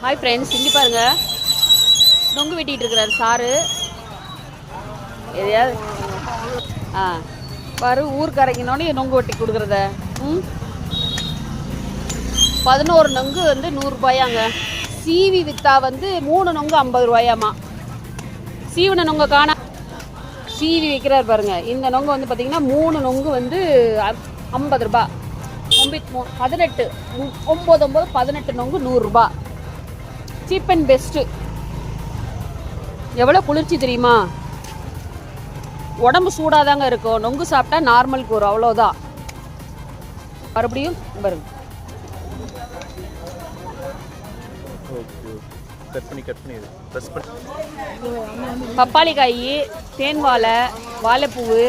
Hi friends, இங்கே பாருங்க நொங்கு வெட்டிகிட்டு இருக்கிறாரு சாரு. எதையாவது பாரு, ஊருக்கு இறங்கினோடனே நொங்கு வெட்டி கொடுக்குறத. 11 நொங்கு வந்து 100 ரூபாயாங்க. சீவி விற்றா வந்து 3 நொங்கு 50 ரூபாயாமா. சீவன நொங்க காணா, சீவி வைக்கிறார் பாருங்க. இந்த நொங்கு வந்து பார்த்தீங்கன்னா 3 நொங்கு வந்து 50 ரூபா. 18 நொங்கு 100 ரூபா. Cheap and best. எவ்வளோ குளிர்ச்சி தெரியுமா? உடம்பு சூடாதாங்க இருக்கும். நொங்கு சாப்பிட்டா நார்மலுக்கு வரும், அவ்வளோதான். மறுபடியும் பாருங்க. பப்பாளி காய், தேன் வாழை, வாழைப்பூவு.